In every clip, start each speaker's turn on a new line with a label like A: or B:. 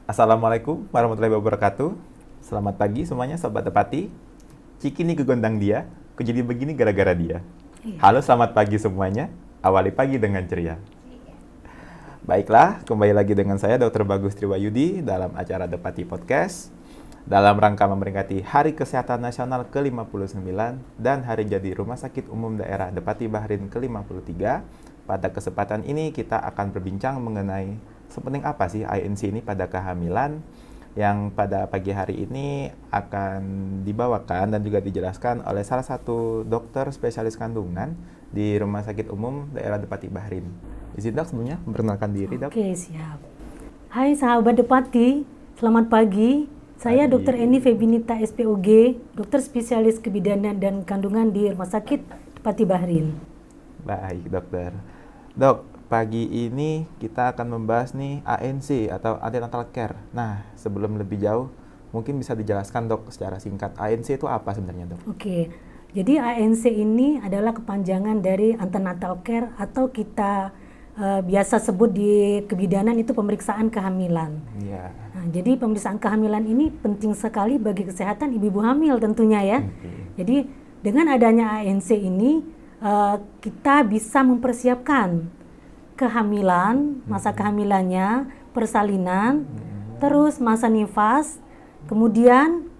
A: Assalamualaikum warahmatullahi wabarakatuh. Selamat pagi semuanya Sobat Depati. Ciki nih kegondang dia, kok jadi begini gara-gara dia.
B: Iya.
A: Halo selamat pagi semuanya, awali pagi dengan ceria. Baiklah, kembali lagi dengan saya Dr. Bagus Triwayudi dalam acara Depati Podcast. Dalam rangka memperingati Hari Kesehatan Nasional ke-59 dan Hari Jadi Rumah Sakit Umum Daerah Depati Bahrin ke-53. Pada kesempatan ini kita akan berbincang mengenai sepenting apa sih ANC ini pada kehamilan, yang pada pagi hari ini akan dibawakan dan juga dijelaskan oleh salah satu dokter spesialis kandungan di Rumah Sakit Umum Daerah Depati Bahrin. Izin dok sebelumnya memperkenalkan diri dok.
B: Oke, siap. Hai sahabat Depati, selamat pagi. Saya
A: Pagi.
B: Dr. Eni Febinita SPOG, dokter spesialis kebidanan dan kandungan di Rumah Sakit Depati Bahrin.
A: Baik dokter. Dok, pagi ini kita akan membahas nih ANC atau antenatal care. Nah, sebelum lebih jauh, mungkin bisa dijelaskan dok secara singkat ANC itu apa sebenarnya dok?
B: Oke, jadi ANC ini adalah kepanjangan dari antenatal care atau kita biasa sebut di kebidanan itu pemeriksaan kehamilan.
A: Iya.
B: Nah, jadi pemeriksaan kehamilan ini penting sekali bagi kesehatan ibu-ibu hamil tentunya ya.
A: Oke.
B: Jadi dengan adanya ANC ini kita bisa mempersiapkan kehamilan, masa kehamilannya, persalinan, terus masa nifas, kemudian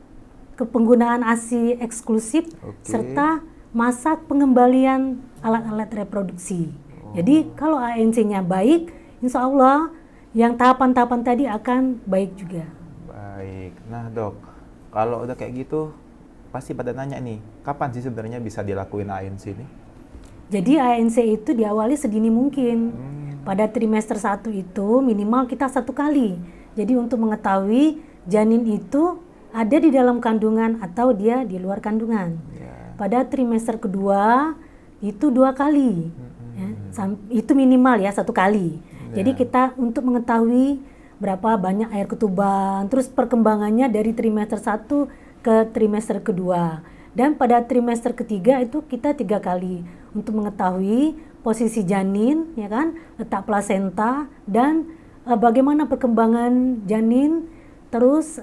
B: penggunaan ASI eksklusif,
A: Oke.
B: serta masa pengembalian alat-alat reproduksi. Jadi kalau ANC-nya baik, insya Allah yang tahapan-tahapan tadi akan baik juga.
A: Baik. Nah dok, kalau udah kayak gitu, pasti pada nanya nih, kapan sih sebenarnya bisa dilakuin ANC ini?
B: Jadi ANC itu diawali sedini mungkin. Pada trimester 1 itu minimal kita 1 kali. Jadi untuk mengetahui janin itu ada di dalam kandungan atau dia di luar kandungan.
A: Ya.
B: Pada trimester kedua itu 2 kali. Ya, itu minimal ya 1 kali. Jadi kita untuk mengetahui berapa banyak air ketuban, terus perkembangannya dari trimester 1 ke trimester kedua. Dan pada trimester ketiga itu kita 3 kali untuk mengetahui posisi janin, ya kan, letak plasenta dan bagaimana perkembangan janin, terus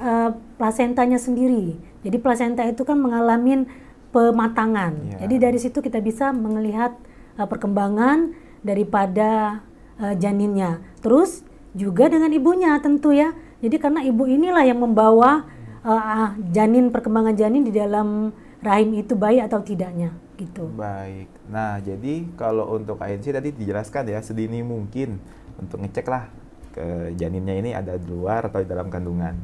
B: plasentanya sendiri. Jadi plasenta itu kan mengalami pematangan.
A: Ya.
B: Jadi dari situ kita bisa melihat perkembangan daripada janinnya. Terus juga dengan ibunya tentu ya. Jadi karena ibu inilah yang membawa janin, perkembangan janin di dalam rahim itu baik atau tidaknya gitu.
A: Baik. Nah, jadi kalau untuk ANC tadi dijelaskan ya sedini mungkin untuk ngecek lah ke janinnya ini ada di luar atau di dalam kandungan.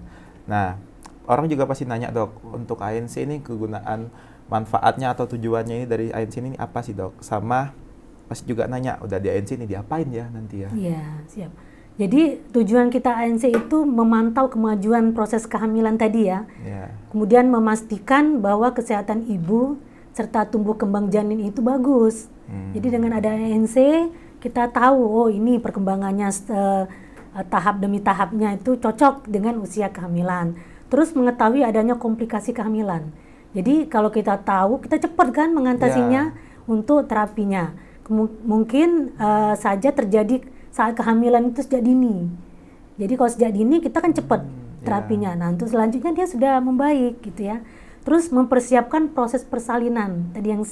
A: Nah, orang juga pasti nanya dok, untuk ANC ini kegunaan manfaatnya atau tujuannya ini dari ANC ini apa sih dok? Sama pasti juga nanya, udah di ANC ini diapain ya nanti ya?
B: Iya, siap. Jadi tujuan kita ANC itu memantau kemajuan proses kehamilan tadi ya.
A: Ya.
B: Kemudian memastikan bahwa kesehatan ibu serta tumbuh kembang janin itu bagus. Jadi dengan ada ANC kita tahu oh ini perkembangannya tahap demi tahapnya itu cocok dengan usia kehamilan. Terus mengetahui adanya komplikasi kehamilan. Jadi kalau kita tahu kita cepat kan mengatasinya untuk terapinya. Mungkin saja terjadi saat kehamilan itu sejak dini. Jadi kalau sejak dini kita kan cepat terapinya. Nah untuk selanjutnya dia sudah membaik gitu ya. Terus mempersiapkan proses persalinan tadi yang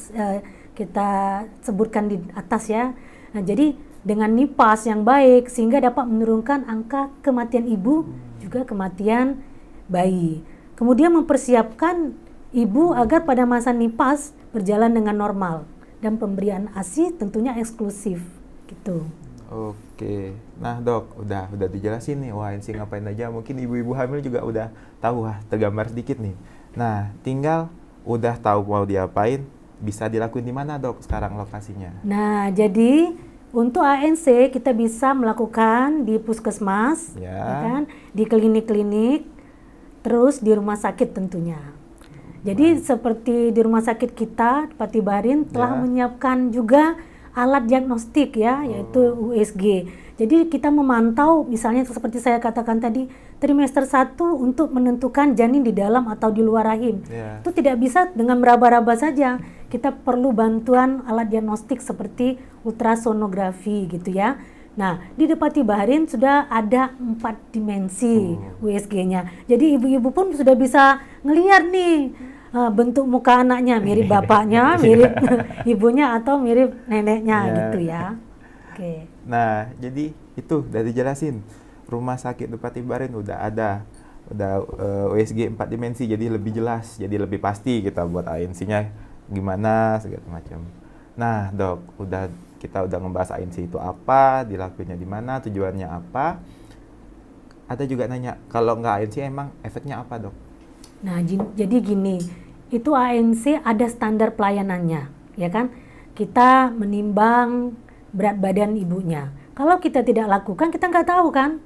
B: kita sebutkan di atas ya. Nah jadi dengan nifas yang baik sehingga dapat menurunkan angka kematian ibu juga kematian bayi. Kemudian mempersiapkan ibu agar pada masa nifas berjalan dengan normal dan pemberian ASI tentunya eksklusif gitu.
A: Oke, nah dok, udah dijelasin nih, wah ANC ngapain aja, mungkin ibu-ibu hamil juga udah tahu, tergambar sedikit nih. Nah, tinggal udah tahu mau diapain, bisa dilakuin di mana dok sekarang lokasinya?
B: Nah, jadi untuk ANC kita bisa melakukan di puskesmas,
A: Ya.
B: ya kan, di klinik-klinik, terus di rumah sakit tentunya. Jadi seperti di rumah sakit kita, Depati Bahrin telah menyiapkan juga alat diagnostik ya, yaitu USG. Jadi kita memantau misalnya seperti saya katakan tadi, trimester 1 untuk menentukan janin di dalam atau di luar rahim. Itu tidak bisa dengan meraba-raba saja. Kita perlu bantuan alat diagnostik seperti ultrasonografi gitu ya. Nah, di Depati Bahrin sudah ada 4 dimensi USG-nya. Jadi ibu-ibu pun sudah bisa ngelihat nih bentuk muka anaknya, mirip bapaknya, mirip ibunya, atau mirip neneknya gitu ya. Oke.
A: Nah, jadi itu udah dijelasin. Rumah sakit Depati Bahrin udah ada. Udah USG 4 dimensi, jadi lebih jelas, jadi lebih pasti kita buat ANC-nya gimana, segala macam. Nah, Dok, kita udah ngebahas ANC itu apa, dilakuinnya di mana, tujuannya apa. Ada juga nanya, kalau nggak ANC emang efeknya apa, Dok?
B: Nah, jadi gini, itu ANC ada standar pelayanannya, ya kan? Kita menimbang berat badan ibunya. Kalau kita tidak lakukan, kita nggak tahu kan,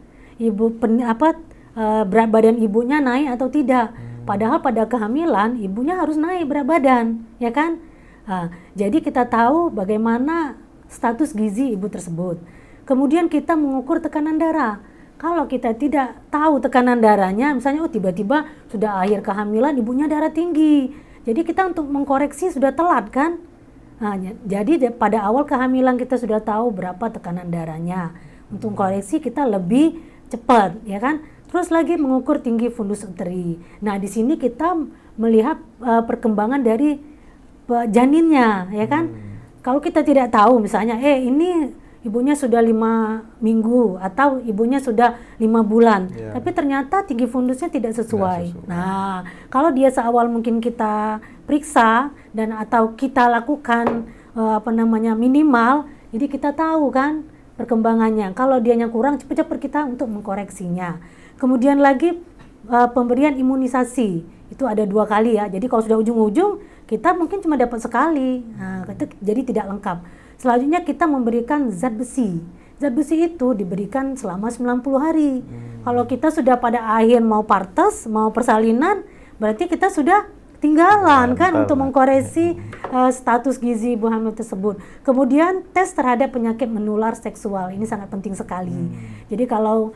B: berat badan ibunya naik atau tidak. Padahal pada kehamilan ibunya harus naik berat badan, ya kan? Jadi kita tahu bagaimana status gizi ibu tersebut. Kemudian kita mengukur tekanan darah. Kalau kita tidak tahu tekanan darahnya, misalnya tiba-tiba sudah akhir kehamilan ibunya darah tinggi. Jadi kita untuk mengkoreksi sudah telat kan? Jadi pada awal kehamilan kita sudah tahu berapa tekanan darahnya. Untuk koreksi kita lebih cepat, ya kan? Terus lagi mengukur tinggi fundus uteri. Nah, di sini kita melihat perkembangan dari janinnya, ya kan? Kalau kita tidak tahu misalnya, ini ibunya sudah 5 minggu atau ibunya sudah 5 bulan, tapi ternyata tinggi fundusnya tidak sesuai. Nah, kalau dia seawal mungkin kita periksa dan atau kita lakukan minimal, jadi kita tahu kan perkembangannya. Kalau dianya kurang, cepat-cepat kita untuk mengkoreksinya. Kemudian lagi pemberian imunisasi itu ada 2 kali ya. Jadi kalau sudah ujung-ujung kita mungkin cuma dapat sekali, jadi tidak lengkap. Selanjutnya kita memberikan zat besi. Zat besi itu diberikan selama 90 hari. Kalau kita sudah pada akhir mau partes, mau persalinan, berarti kita sudah tinggalan kan untuk mengkoreksi status gizi ibu hamil tersebut. Kemudian tes terhadap penyakit menular seksual, ini sangat penting sekali. Jadi kalau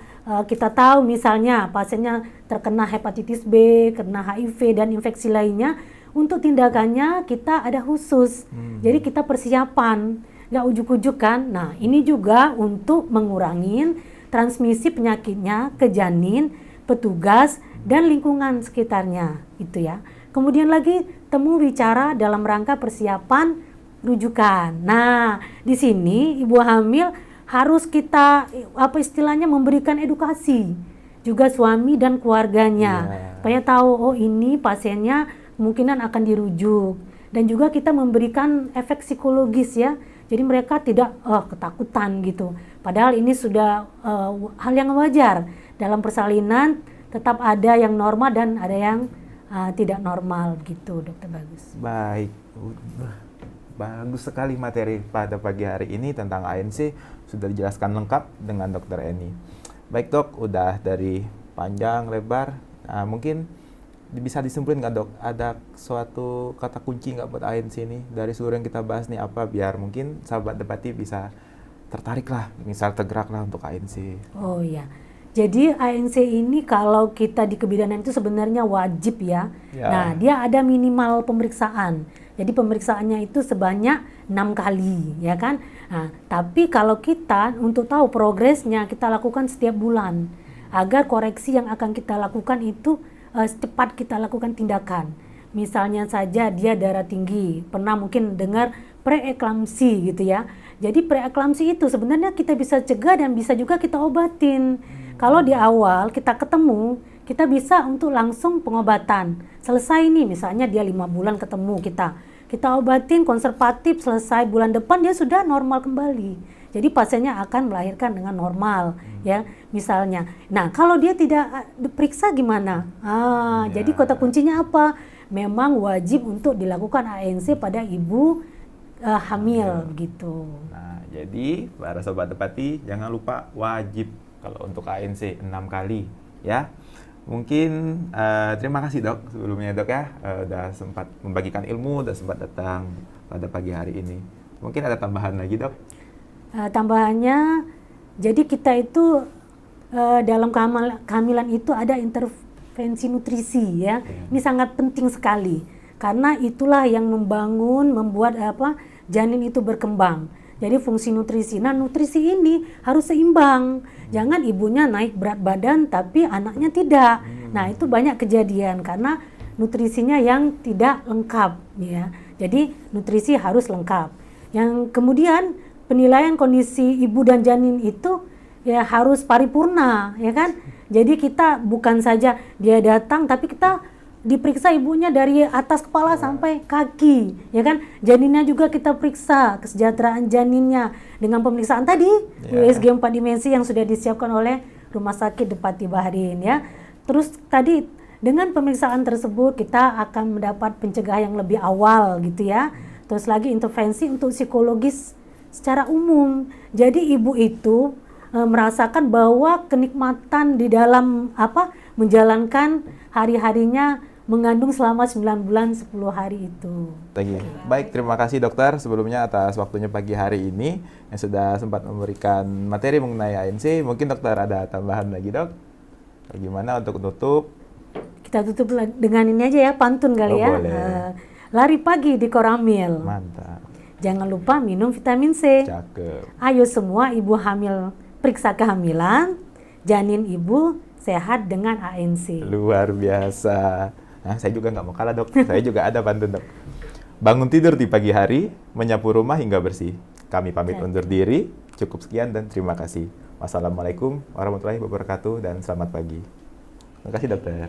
B: kita tahu misalnya pasiennya terkena hepatitis B, kena HIV dan infeksi lainnya, untuk tindakannya kita ada khusus. Jadi kita persiapan, nggak ujuk-ujuk kan. Nah, ini juga untuk mengurangi transmisi penyakitnya ke janin, petugas, dan lingkungan sekitarnya, gitu ya. Kemudian lagi temu bicara dalam rangka persiapan rujukan. Nah, di sini ibu hamil harus kita istilahnya memberikan edukasi juga suami dan keluarganya, supaya tahu ini pasiennya kemungkinan akan dirujuk, dan juga kita memberikan efek psikologis ya. Jadi mereka tidak ketakutan gitu. Padahal ini sudah hal yang wajar dalam persalinan, tetap ada yang normal dan ada yang tidak normal gitu, Dokter Bagus.
A: Baik, bagus sekali materi pada pagi hari ini tentang ANC, sudah dijelaskan lengkap dengan Dokter Eni. Baik Dok, udah dari panjang lebar, mungkin bisa disimpulin nggak Dok, ada suatu kata kunci nggak buat ANC ini dari seluruh yang kita bahas nih, apa biar mungkin sahabat Depati bisa tertarik lah, misal tergerak lah untuk ANC.
B: Oh iya, jadi ANC ini kalau kita di kebidanan itu sebenarnya wajib ya. Nah, dia ada minimal pemeriksaan. Jadi pemeriksaannya itu sebanyak 6 kali, ya kan? Nah, tapi kalau kita untuk tahu progresnya kita lakukan setiap bulan agar koreksi yang akan kita lakukan itu cepat kita lakukan tindakan. Misalnya saja dia darah tinggi, pernah mungkin dengar preeklamsi gitu ya. Jadi preeklamsi itu sebenarnya kita bisa cegah dan bisa juga kita obatin. Kalau di awal kita ketemu, kita bisa untuk langsung pengobatan. Selesai nih, misalnya dia 5 bulan ketemu kita obatin konservatif, selesai bulan depan dia sudah normal kembali. Jadi pasiennya akan melahirkan dengan normal, ya misalnya. Nah, kalau dia tidak diperiksa gimana? Jadi kata kuncinya apa? Memang wajib untuk dilakukan ANC pada ibu hamil gitu.
A: Nah, jadi para sobat Depati jangan lupa wajib kalau untuk ANC 6 kali, ya. Mungkin terima kasih Dok sebelumnya Dok ya, udah sempat membagikan ilmu, udah sempat datang pada pagi hari ini. Mungkin ada tambahan lagi Dok?
B: Tambahannya, jadi kita itu dalam kehamilan itu ada intervensi nutrisi ya. Ini sangat penting sekali karena itulah yang membuat janin itu berkembang. Jadi fungsi nutrisi. Nah, nutrisi ini harus seimbang. Jangan ibunya naik berat badan tapi anaknya tidak. Nah, itu banyak kejadian karena nutrisinya yang tidak lengkap ya. Jadi nutrisi harus lengkap. Yang kemudian penilaian kondisi ibu dan janin itu ya harus paripurna ya kan. Jadi kita bukan saja dia datang tapi kita diperiksa ibunya dari atas kepala sampai kaki, ya kan? Janinnya juga kita periksa kesejahteraan janinnya dengan pemeriksaan tadi USG 4 dimensi yang sudah disiapkan oleh Rumah Sakit Depati Bahrin ya. Terus tadi dengan pemeriksaan tersebut kita akan mendapat pencegahan yang lebih awal gitu ya. Terus lagi intervensi untuk psikologis secara umum. Jadi ibu itu merasakan bahwa kenikmatan di dalam menjalankan hari-harinya mengandung selama 9 bulan 10 hari itu.
A: Baik, terima kasih dokter sebelumnya atas waktunya pagi hari ini yang sudah sempat memberikan materi mengenai ANC. Mungkin dokter ada tambahan lagi dok? Bagaimana untuk tutup?
B: Kita tutup dengan ini aja ya, pantun kali ya. Lari pagi di Koramil.
A: Mantap.
B: Jangan lupa minum vitamin C.
A: Cakep.
B: Ayo semua ibu hamil periksa kehamilan, janin ibu sehat dengan ANC.
A: Luar biasa. Nah, saya juga nggak mau kalah dok. Saya juga ada pantun dok. Bangun tidur di pagi hari, menyapu rumah hingga bersih. Kami pamit undur diri. Cukup sekian dan terima kasih. Wassalamualaikum warahmatullahi wabarakatuh dan selamat pagi. Terima kasih dokter.